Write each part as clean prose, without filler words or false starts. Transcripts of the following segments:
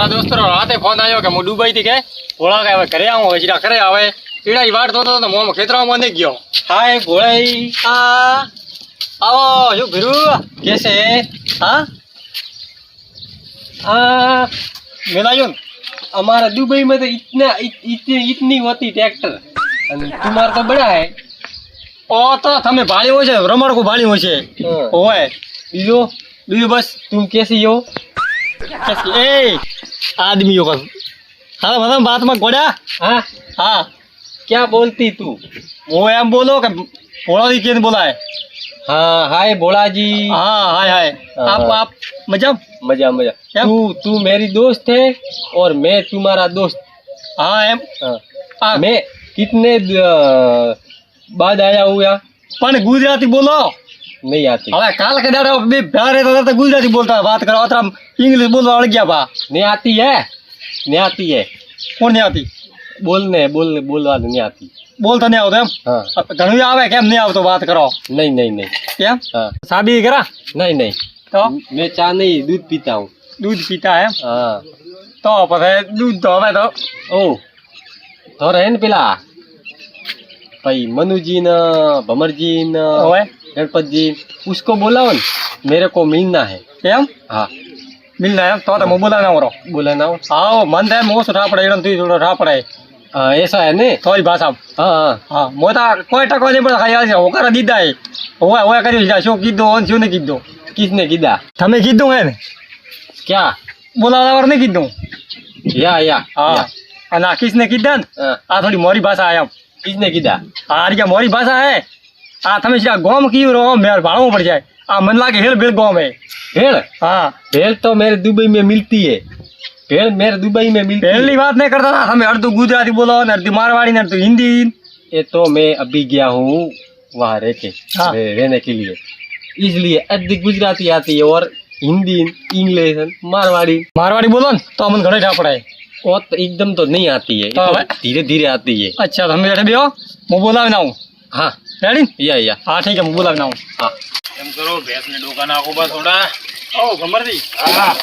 મારા દોસ્તો રાતે ફોન આવ્યો કે હું દુબઈ થી કે ભોળા કે હવે ઘરે આવું હવે જીરા ઘરે આવે પીડા વાટ જોતો તો મોમાં ખેતરામાં નહીં ગયો. હાય ભોળાઈ આવો શું ભીરું कैसे है हाँ मिलायो न हमारा दुबई में तो इतनी होती ट्रैक्टर तुम्हारा तो बड़ा है ओ तो તમે ભાળ્યો છે રમણકો ભાળ્યો છે ઓય બીજો બસ तुम कैसी हो એ આદમીઓ કા હા મને બાત માં ગોડા हाँ હા क्या बोलती तू वो एम बोलो कि भोला केन बोला है हाँ हाय भोला जी हाँ हाय हाय आप मजा मजा मजा क्या? तू मेरी दोस्त है और मैं तुम्हारा दोस्त हाँ एम मैं कितने बाद आया हूँ यहाँ પણ ગુજરાતી બોલો नहीं आती હવે કાલ કે દાડે બે ભેળા રહેતા હતા ગુજરાતી બોલતા વાત કરો અત્યારે ઇંગ્લિશ બોલવા અળગ્યા બા नहीं आती है नहीं आती है કોણ નહીં આવતી बोलवा नहीं आती બોલતા નહીં આવતો એમ हाँ ઘણું આવે કેમ નહીં આવતો વાત કરો नहीं नहीं नहीं કેમ हाँ સાબી કરા नहीं नहीं તો मैं चाय नहीं दूध पीता हूँ દૂધ પીતા એમ हाँ તો પછી દૂધ તો હવે તો ओ तो रहे न पेला भाई मनु जी न भमर जी न હવે गणपत जी उसको बोलाओ न मेरे को मिलना है એમ हाँ મિલના એમ તો હું બોલા ના વરો बोला ना આવો મન થાય મોસો ઠાપડે એડમ તું થોડો ઠાપડે हाँ ऐसा है ने થોડી ભાષા हाँ हाँ હા મોતા કોઈ ટકો નહીં પણ ખાઈ આવે હોકારા દીધા એ હોય હોય કર્યું છે શું કીધું શું નહીં કીધું किसने गिदा તમે કીધું હે ને क्या બોલાવવા નહીં કીધું या હા અને આ કિસને કીધા ને हाँ, આ થોડી મોરી ભાષા એમ किसने गिदा આ રીયા મોરી ભાષા હે આ તમે જ્યાં ગોમ કીધું રહો મેર ભાળવું પડી જાય આ મન લાગે હેલ બેલ ગોમ હે भेड़ હા भेड़ तो मेरे दुबई में मिलती है भेड़ मेरे दुबई में मिलती है પહેલી વાત નહીં करता था તમે અડધું ગુજરાતી બોલો ને અડધી મારવાડી ને અડધું હિન્દી ये तो मैं अभी गया हूँ वहाँ हाँ। रहने के लिए इसलिए आधी गुजराती आती है और हिंदी इंग्लिश मारवाड़ी મારવાડી બોલો ને તો અમને ઘરે ઠાપડાય और तो एकदम तो नहीं आती है हाँ, धीरे धीरे आती है અચ્છા તમે બેઠે બેહો હું બોલાવીને આવું हाँ રેડી या હા ઠીક है હું બોલાવીને આવું हाँ એમ કરો ભેંસ ને ડોકા નાખો બસ થોડા ओ भमरदी हाँ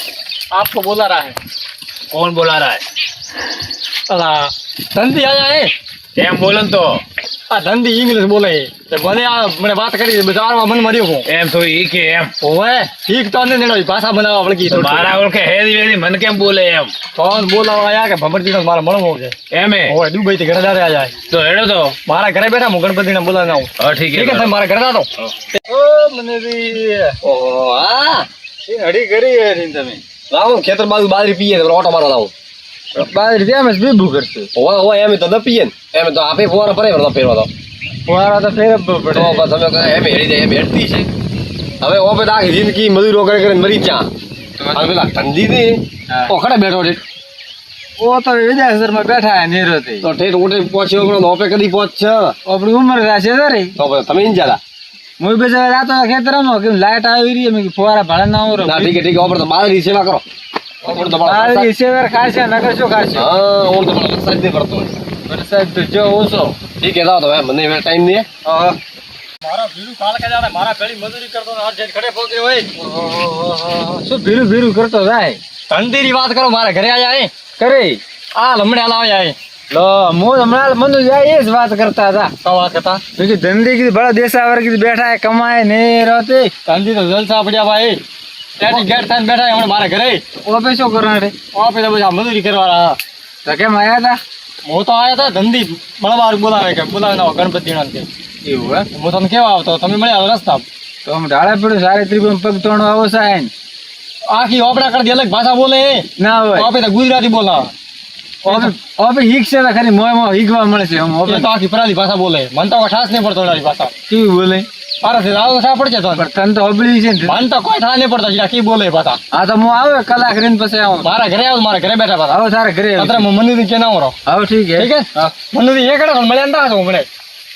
आपको बोला रहा है कौन बोला रहा है अला धंधी आया है एम बोलन तो आ धंधी इंग्लिश बोले तो भले आ मैंने बात करी बाजार में मन मरियो हूँ एम तो ई के एम ओए ठीक तो नहीं नेड़ो भाषा बनावा वळगी तो मारा ओळखे हेदी वेदी मन केम बोले एम कौन बोला आया के भमरदी ने मारा मळमो है एम है ओए दुबई થી ઘરે દારે આયા तो हेडो तो मारा घरे बैठा હું ગણપતિ ને બોલાને આવું हाँ ठीक ठीक है है તમે મારા ઘરે દાદો ओ મને भी ओहो हाँ ये हड़ी करी है रीन તમે लाओ खेतर बाजू बाजरी पिए तो ऑटो मारो लाओ બાર રીતે અમે બીબુ કરશે ओवा एम तो न पिए एम तो आपे फोन परे तो फेरवा दो મારા તો ફેર तो પડે बस हमें कहे एम हेड़ी दे एम हेड़ती छे હવે ઓ पे आखी जिंदगी मजूरो करे करे मरी जा હવે પેલા ધંધી દે ઓ ખડે બેઠો ઠેઠ ઓ તો વિદેશર માં બેઠા હે નીરતી તો ઠેઠ ઉઠે પહોંચ્યો પણ ઓપે કદી પહોંચ આપણી ઉંમર રાશે રે તો પછી તમે ઇન જાલા મુઈ બેસે રાતો ખેતરમાં કે લાઈટ આવી રહી મેં ફુવારા ભાડા ના ઓરો ના ઠીક है ઓપર તો બાદરી સેવા કરો ઓપર તો આ રિસીવર ખાશે નકર શું ખાશે હા ઓર તો પણ વરસાદ નહીં પડતો વરસાદ તો જો ઓછો ઠીક है જાઓ તો હવે મને હવે ટાઈમ નહીં હા મારા ભીરું કાલ કે જાણે મારા પેલી મજૂરી કરતો ને અર્જન્ટ ખડે પહોંચ્યો હોય શું ભીરું ભીરું કરતો જાય ધંધીની વાત કરો મારા ઘરે આયા હે કરે આ લમણે લાવ્યા હે લો મો હમણાં મનુ જાય એ જ વાત કરતા હતા તો વાત કરતા બીજી ધંધી કીધી બડા દેશાવર કીધી બેઠા હે કમાય ને રહેતે ધંધી તો જલસા પડ્યા ભાઈ ત્યાંથી ગેટ થઈને બેઠા હમણાં મારા ઘરે ઓપે શું કરવાના રે ઓપે તો બધા મજૂરી કરવાના તો કેમ આયા હતા હું તો આયા હતા ધંધી મળવા બોલાવે કે બોલાવે ના ગણપતિ ના કે એવું હે હું તમને કેવા આવતો તમે મળ્યા રસ્તા તો અમે ઢાળા પડ્યું સારી ત્રિપુર પગ તોણો આવો સાહેબ આખી ઓપડા કરતી અલગ ભાષા બોલે ના હોય ઓપે તો ગુજરાતી બોલાવે ઓપે હિકશે તો ખરી મોય મોય હિકવા મળે છે ઓપે તો આખી પરાલી ભાષા બોલે મન તો ઠાસ નહીં પડતો ઓલી ભાષા કેવી બોલે પારથી આવો ઠા પડશે તો પણ તન તો અબળી છે મન તો કોઈ ઠા નહીં પડતો જીરા કી બોલે ભાષા આ તો હું આવે કલાક રીન પછી આવું મારા ઘરે આવું મારા ઘરે બેઠા પાછા આવો તારે ઘરે અત્યારે હું મનુદી કે ના રહો આવો ઠીક હે હા મનુદી એકડે પણ મળ્યા ના છો મળે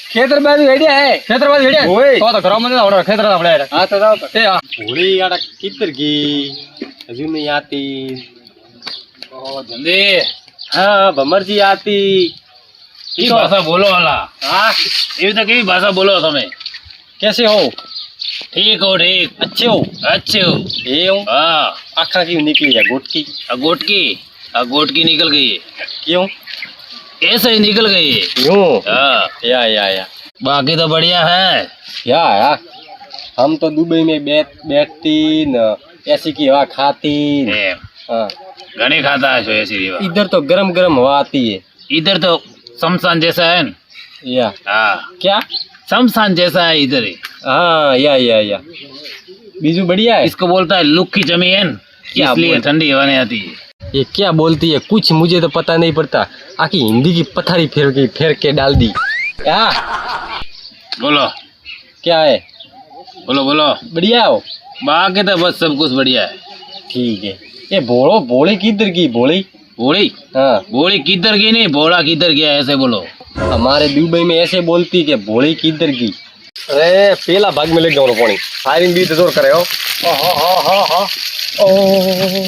ખેતર બાજુ હેડ્યા હે ખેતર બાજુ હેડ્યા ઓય તો ઘર માં આવડો ખેતર આપણે હા તો જાવ તે હા હોળી આડા કિતર ગઈ હજુ નહીં આતી ओ धंधे हाँ भमरजी आती की भाषा बोलो वाला हाँ ये तो की भाषा बोलो तुम्हें कैसे हो ठीक हो ठीक अच्छे हो अच्छे हो ये हूँ हाँ आखा की निकली है गोटकी गोटकी गोट की निकल गई है, क्यों ऐसे ही निकल गई है। यूं हाँ, या बाकी तो बढ़िया है। या हम तो दुबई में बैठती न ऐसी की हवा खाती न। एम, हाँ, घनी खाता है सो ऐसी विवाह। इधर तो गरम गरम हवा आती है। इधर तो शमशान जैसा है न। या हाँ, क्या शमशान जैसा है इधर ही। हाँ या बीजू बढ़िया है। इसको बोलता है लुक की जमीन, क्या इसलिए बोल- ठंडी हवा नहीं आती है। ये क्या बोलती है, कुछ मुझे तो पता नहीं पड़ता। आखी हिंदी की पथारी फेर के डाल दी। क्या बोलो क्या है? बोलो बोलो। बढ़िया हो? बाकी तो बस सब कुछ बढ़िया है। ठीक है। ये भोले किधर की भोली? बोली हाँ, बोली किधर की नहीं, बोला किधर गया, ऐसे बोलो। हमारे दुबई में ऐसे बोलती कि भोली किधर की। अरे पहला भाग में ले जाओ पानी, फायरिंग भी तो जोर करे हो।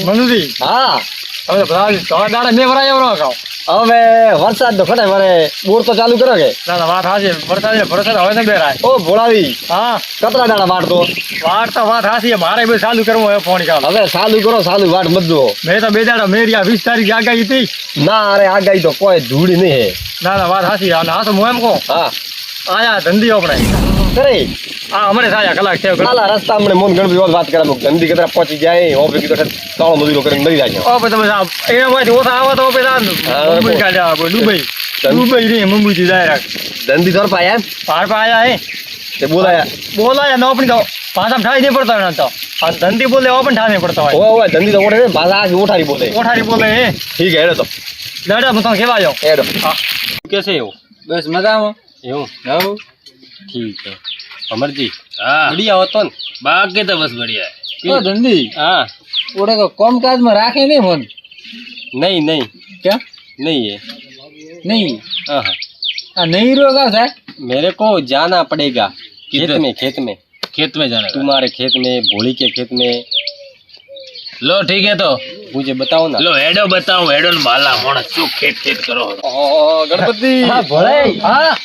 મનુજી हाँ હવે ભરાવી થોડા દાડા મેં ભરાય એવરો ખાવ હવે વરસાદ તો ખટે મારે બોર તો ચાલુ કરો કે? ના ના વાત હાચી વરસાદ ભરોસા હવે ને બેરાય ઓ ભોળાવી હા કતરા દાડા વાટતો? વાત તો વાત હાચી મારે બધું ચાલુ કરવું હવે ફોન કાલ હવે ચાલુ કરો, ચાલુ વાટ મત જુઓ. મેં તો બે દાડા મેરી આ 20 તારીખ આગાહી હતી ના અરે આગાહી તો કોઈ ધૂળી નહીં હે. ના ના વાત હાચી અને હા તો હું એમ કહું હા આયા ધંધી આપણે કરે આ અમારે થાય કલાક થયો ચાલા રસ્તા હમણે મોન ગણપતિ વાત કરે ધંધી કતરા પહોંચી જાય ઓફિસ તો તાળો મજૂરો કરીને મરી જાય. ઓ પછી તમે એમાંથી ઓછા આવો તો પેલા મુંબઈ કાઢ્યા દુબઈ દુબઈ રે મુંબઈ થી ડાયરેક્ટ ધંધી ધર પાયા એમ પાર પા આયા હે તે બોલાયા બોલાયા ન પણ તો પાછા ઠાઈ નહીં પડતા હોય ને તો આ ધંધી બોલે એવો પણ ઠાઈ નહીં પડતા હોય ઓય ધંધી તો ઓઠે ભાષા આખી ઓઠારી બોલે. કોઠારી બોલે હે ઠીક હે હેડો તો દાડા હું તમને કેવા જાઉં હેડો. कैसे हो? बस मजा में। यूं जाओ। ठीक है. अमर जी हाँ, बढ़िया हो तो न? बाकी तो बस बढ़िया है। તો ધંધી हाँ ઓડે કો કામકાજ માં રાખે નહીં ફોન नहीं नहीं क्या नहीं है. નહીં हाँ हाँ આ નહીં રોગા સાહેબ मेरे को जाना पड़ेगा खेत किधर? में खेत में खेत में जाने का। तुम्हारे खेत में भोली के खेत में लो ठीक है तो मुझे बताओ ना. लो हेडो बताओ, हेडो न भाला माणस क्यों खेत खेत करो। गणपति હા ભોળે હા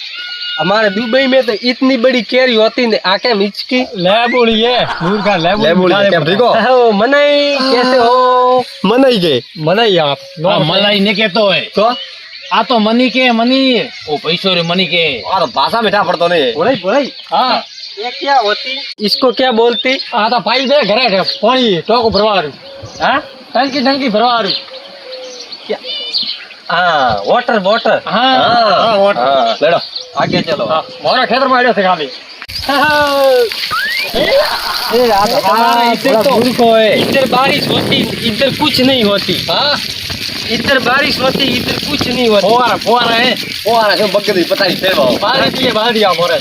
हमारे दुबई में तो इतनी बड़ी केरी होती है आके मिचकी લેબુડી હે દૂર કા લેબુડી ठीक हो मनई कैसे हो? मनई के મનાઈ આપ हाँ, मलाई नहीं कहते है। तो आ तो मनी के मनी, ओ पैसों रे मनी के। और भाषा में पड़ता नहीं है. ભોળે ભોળે હા ये क्या होती? इसको क्या बोलती? આ તો પાઈ દે ઘરે છે પાણી ટોકો ભરવાનું હા ટંકી ટંકી ભરવાનું हाँ वाटर वाटर. હા હા વોટ हाँ लड़ो आगे चलो. હા મારા ખેતરમાં આડ્યો છે ખાલી हमारा इधर तो है इधर बारिश होती इधर कुछ नहीं होती. हाँ इधर बारिश होती इधर कुछ नहीं होती. ફોવારા ફોવારા હે वो आ रहा है बग्गे दी पता नहीं फेरवा. બાજરી પીએ બાજરી આ મોરે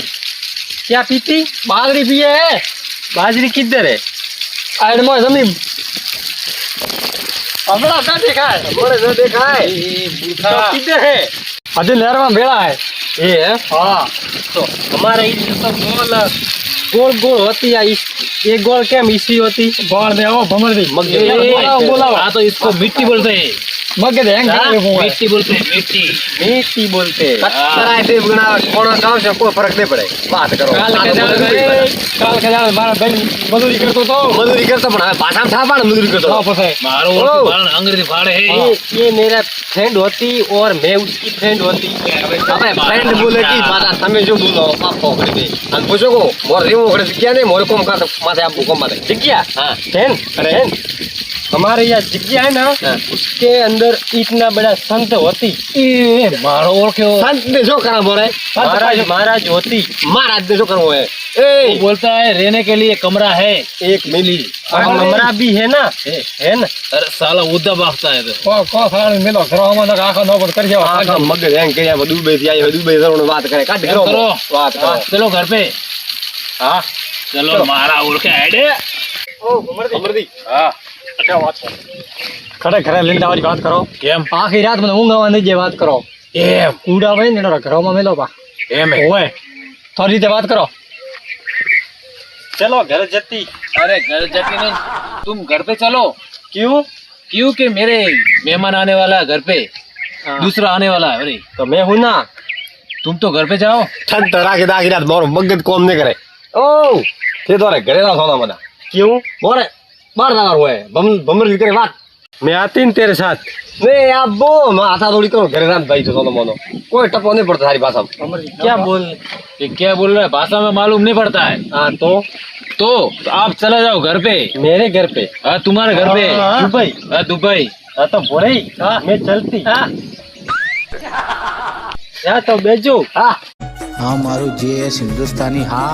क्या पीती? બાજરી પીએ હે बाजरी किधर है? આડમાં જમીન હમણાં ના દેખાય हमारे जो देखा है तो किधर है? હજી લહેરમાં ભેળા હે ये है. હા तो हमारे इधर तो गोल गोल गोल होती है. ये गोल क्या मिसी होती? ગોળ દે આવો ભમર દી મગે. બોલાવો બોલાવો हाँ तो इसको मिट्टी बोलते हैं। મગે દે હેંગ हाँ, કરે હું मिट्टी बोलते हैं, मिट्टी। मिट्टी बोलते हैं. कराए दे गुना कोणो गांव से कोई फर्क नहीं पड़े. बात करो. કાલ કે જાણે મારા બેન મજૂરી કરતો તો मजदूरी करता पण भाषा में था पण मजदूरी करता. હા પછી मारो ओ। बारण अंग्रेजी फाड़े है। ये मेरा फ्रेंड होती और मैं उसकी फ्रेंड होती. अबे फ्रेंड बोले कि माता તમે જો બોલો પાપો કરી દે અને પૂછો કો મોર રેવો કરે જગ્યા ને મોર કોમ કાતો માથે આપો કોમ માથે જગ્યા. हां फ्रेंड फ्रेंड हमारे यहाँ जग्या है ना उसके अंदर इतना बड़ा संत होती. એ મારો ઓળખ્યો संत ने जो करा बोले महाराज महाराज होती. महाराज ने जो करવો है. वो ए बोलता है रहने के लिए कमरा है। एक मिली कमरा भी है ना. है ना. अरे साला उद्दा बागता है तो। કો સાણ મેલો ઘરમાં ન આખો ન પર કરી આ કામ મગજ હેંગ કર્યા દુબઈ થી આવ્યો દુબઈ જવાનો વાત કરે કાઢ કરો करो। વાત કરો. हाँ, चलो घर पे। હા चलो मारा ओळखे हेडे। ઓ અમરદી हाँ અચ્છા વાત કરો ખરે ઘરે લઈને આવવાની વાત કરો केम આખી રાત મને ઊંઘ આવવા નહીં દે વાત કરો एम કુડા ભાઈ ને એનો ઘરમાં મેલો પા एम है। ઓય થોડી રીતે વાત કરો ચલો ઘરે જતી. अरे घर जाके नहीं, तुम घर पे चलो। क्यों? क्यों कि मेरे मेहमान आने वाला है घर पे, दूसरा आने वाला है। अरे तो मैं हूं ना. तुम तो घर पे जाओ। ठंड तो राखी दाखी रात मारो मगज कोम नहीं करे. ओ ते तो रे घरे ना सोना मना. क्यों? मोरे बार ना हुए बमर करे बात. मैं आती न तेरे साथ नहीं आप वो मैं आता थोड़ी करो घर रात भाई तो सोनो मोनो कोई टपो नहीं पड़ता सारी भाषा में क्या बोल ये क्या बोल रहा है, भाषा में मालूम नहीं पड़ता है। हाँ तो आप चले जाओ घर पे। मेरे घर पे हाँ, तुम्हारे घर पे। दुबई हाँ, दुबई। हाँ तो बोले मैं चलती या तो बेजो हाँ हाँ मारू जेएस हिंदुस्तानी हाँ